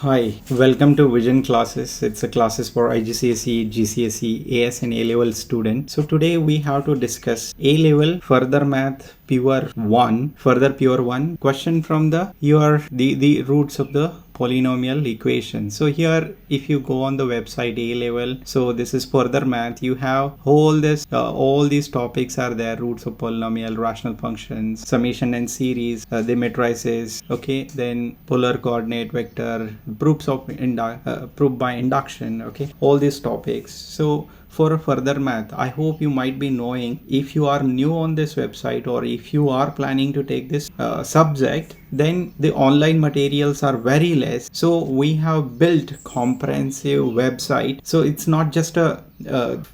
Hi, welcome to Vision classes. It's a classes for IGCSE, GCSE, AS and A-level students. So today we have to discuss A-level further math pure 1 question from the roots of the polynomial equation. So here if you go on the website A-level, so this is further math, you have all these topics are there: roots of polynomial, rational functions, summation and series, the matrices, okay, then polar coordinate vector, proofs of proof by induction, okay, all these topics. So for further math, I hope you might be knowing, if you are new on this website or if you are planning to take this subject, then the online materials are very less. So we have built comprehensive website. So it's not just a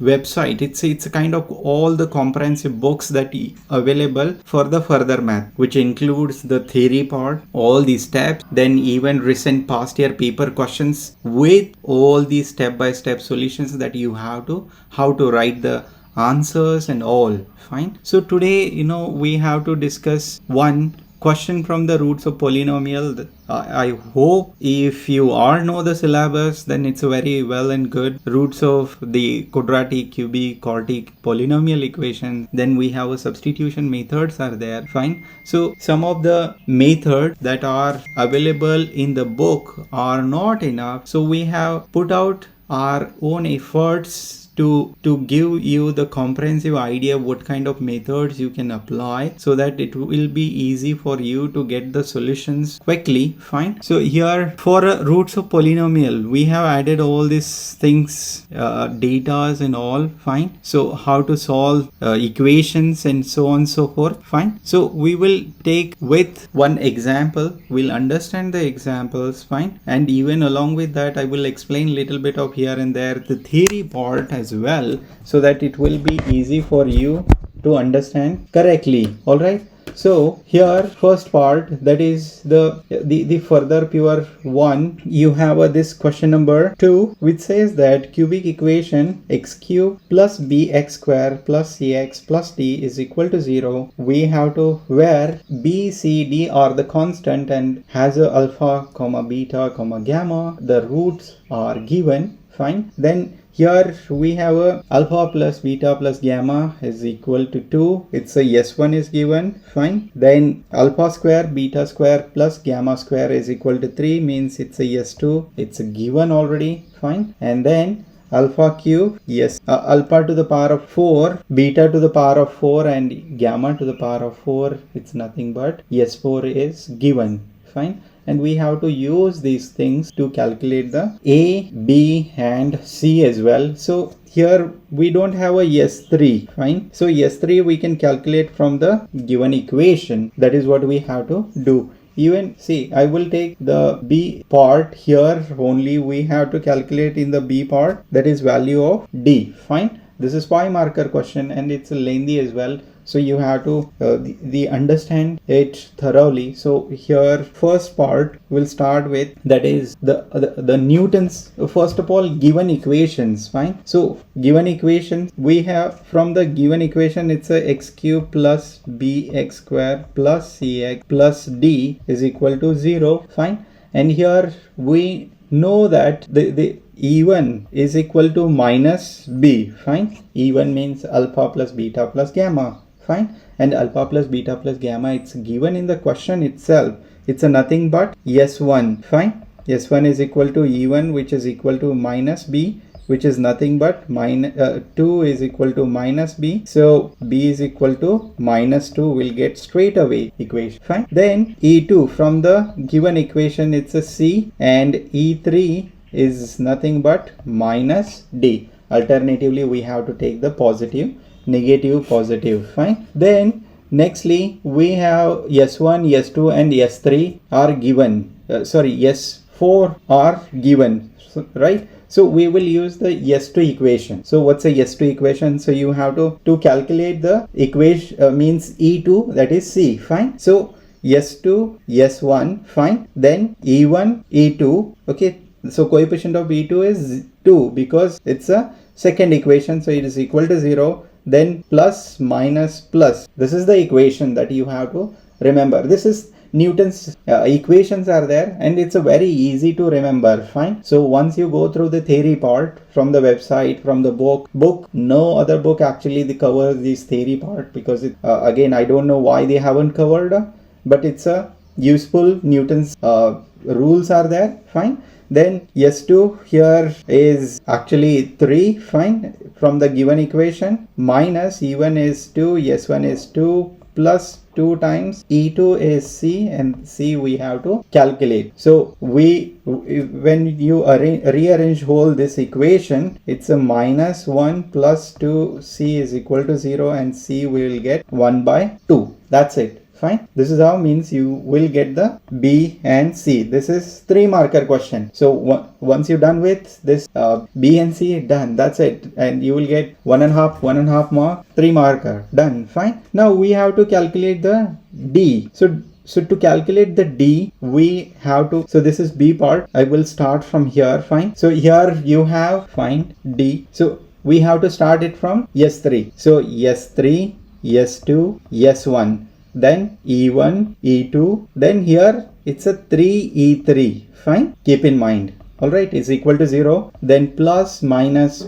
website, it's a kind of all the comprehensive books that available for the further math, which includes the theory part, all these steps, then even recent past year paper questions with all these step-by-step solutions that you have to how to write the answers and all. Fine. So today we have to discuss one question from the roots of polynomial. I hope if you all know the syllabus, then it's very well and good. Roots of the quadratic, cubic, quartic, polynomial equation. Then we have a substitution methods are there. Fine. So some of the methods that are available in the book are not enough. So we have put out our own efforts to give you the comprehensive idea what kind of methods you can apply, so that it will be easy for you to get the solutions quickly. Fine. So here for roots of polynomial, we have added all these things, datas and all. Fine. So how to solve equations and so on and so forth. Fine. So we will take with one example, we'll understand the examples. Fine. And even along with that, I will explain little bit of here and there the theory part as well, so that it will be easy for you to understand correctly. All right. So here first part, that is the further pure 1, you have this question number 2, which says that cubic equation x cube plus bx square plus cx plus d is equal to 0. We have to where b, c, d are the constant and has a alpha comma beta comma gamma. The roots are given. Fine. Then here we have a alpha plus beta plus gamma is equal to 2. It's a S1 is given. Fine. Then alpha square beta square plus gamma square is equal to 3, means it's a S2. It's a given already. Fine. And then alpha cube, yes, alpha to the power of 4, beta to the power of 4 and gamma to the power of 4, it's nothing but S4 is given. Fine. And we have to use these things to calculate the A, B and C as well. So here we don't have a S3. Fine. So S3 we can calculate from the given equation. That is what we have to do. Even see, I will take the B part here only. We have to calculate in the B part, that is value of D. Fine. This is 5 marker question and it's lengthy as well. So you have to understand it thoroughly. So here first part will start with, that is the Newton's, first of all, given equations. Fine. So given equation, we have from the given equation, it's a x cube plus bx square plus cx plus d is equal to 0. Fine. And here we know that the E1 is equal to minus b. Fine. E1 means alpha plus beta plus gamma. Fine. And alpha plus beta plus gamma, it's given in the question itself. It's a nothing but S1. Fine. S1 is equal to E1, which is equal to minus b, which is nothing but 2 is equal to minus b. So b is equal to minus 2. We'll get straight away equation. Fine. Then E2 from the given equation, it's a c, and E3 is nothing but minus d. Alternatively, we have to take the positive, negative, positive. Fine. Then nextly we have S1, S2 and S3 are given. S4 are given. So, right. So we will use the S2 equation. So what's a S2 equation? So you have to calculate the equation, means E2, that is C. Fine. So S2, S1. Fine. Then E1, E2. Okay. So coefficient of E2 is 2 because it's a second equation. So it is equal to 0. Then plus minus plus. This is the equation that you have to remember. This is Newton's equations are there, and it's a very easy to remember. Fine. So once you go through the theory part from the website, from the book, no other book actually covers this theory part, because it, again, I don't know why they haven't covered, but it's a useful. Newton's rules are there. Fine. Then S2 here is actually 3, fine, from the given equation, minus E1 is 2, S1 is 2, plus 2 times E2 is C, and C we have to calculate. So when you rearrange whole this equation, it's a minus 1 plus 2, C is equal to 0, and C will get 1 by 2. That's it. Fine. This is how means you will get the B and C. This is 3 marker question. So once you're done with this B and C, done. That's it. And you will get 1.5 mark, 3 marker. Done. Fine. Now we have to calculate the D. So to calculate the D, we have to, so this is B part. I will start from here. Fine. So here you have find D. So we have to start it from S3. So S3, S2, S1. Then E1, E2, then here it's a 3E3, fine, keep in mind, alright, is equal to 0, then plus, minus,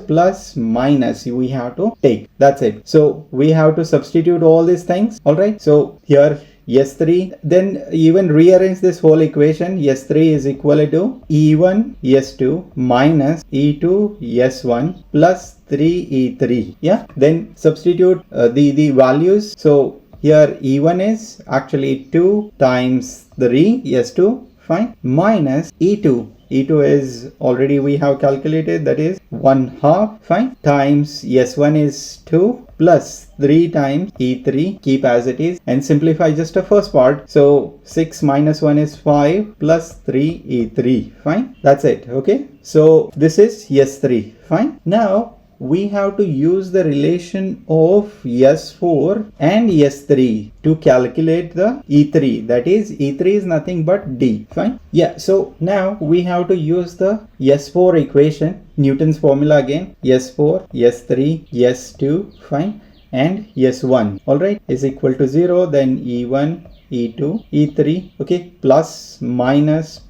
we have to take, that's it. So we have to substitute all these things, alright, so here S3, then even rearrange this whole equation. S3 is equal to E1 S2 minus E2 S1 plus 3E3, yeah, then substitute the values. So here E1 is actually 2 times 3 S2, fine, minus E2. E2 is already we have calculated, that is 1/2, fine, times S1 is 2 plus 3 times E3, keep as it is, and simplify just the first part. So 6 minus 1 is 5 plus 3 E3, fine, that's it. Okay, so this is S3, fine. Now we have to use the relation of S4 and S3 to calculate the E3. That is, E3 is nothing but D. Fine. Yeah. So now we have to use the S4 equation, Newton's formula again. S4, S3, S2, fine, and S1. All right, is equal to 0. Then E1, E2, E3, okay, plus, minus,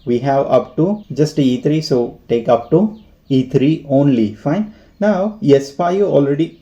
we have up to just E3, so take up to E3 only, fine. Now S4 already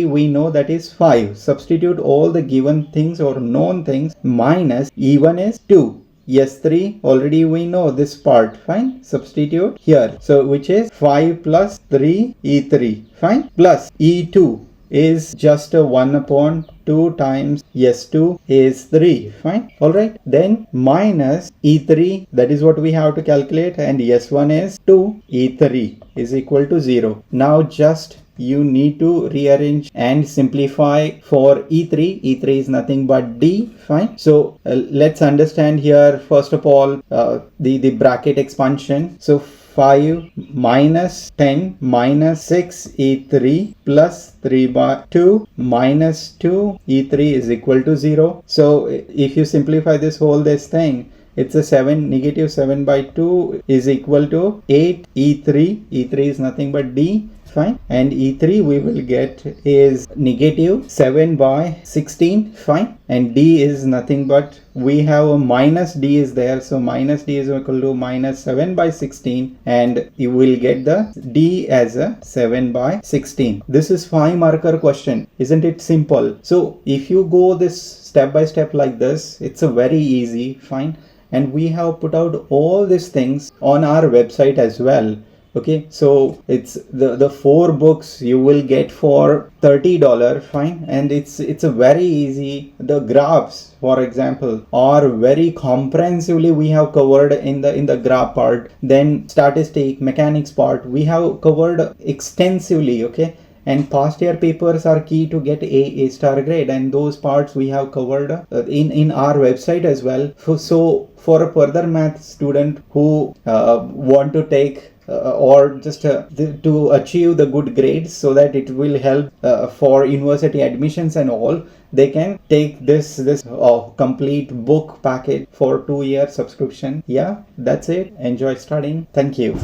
we know, that is 5. Substitute all the given things or known things, minus E1 is 2. S3 already we know this part, fine, substitute here, so which is 5 plus 3 E3, fine, plus E2 is just a 1/2 times S2 is 3, fine, alright, then minus E3, that is what we have to calculate, and S1 is 2, E3 is equal to 0. Now just you need to rearrange and simplify for E3. E3 is nothing but D, fine. So let's understand here first of all the bracket expansion. So 5 minus 10 minus 6 E3 plus 3 by 2 minus 2 E3 is equal to 0. So if you simplify this thing, it's a 7, negative 7 by 2 is equal to 8 E3. E3 is nothing but D, fine, and E3 we will get is negative 7 by 16, fine, and D is nothing but, we have a minus D is there, so minus D is equal to minus 7 by 16, and you will get the D as a 7 by 16. This is 5 marker question, isn't it simple? So if you go this step by step like this, it's a very easy, fine, and we have put out all these things on our website as well. Okay, so it's the 4 books you will get for $30, fine, and it's a very easy. The graphs, for example, are very comprehensively we have covered in the graph part. Then statistic, mechanics part we have covered extensively. Okay, and past year papers are key to get A star grade, and those parts we have covered in our website as well. So for a further math student who want to take or just to achieve the good grades, so that it will help for university admissions and all, they can take this complete book package for 2-year subscription. Yeah, that's it. Enjoy studying. Thank you.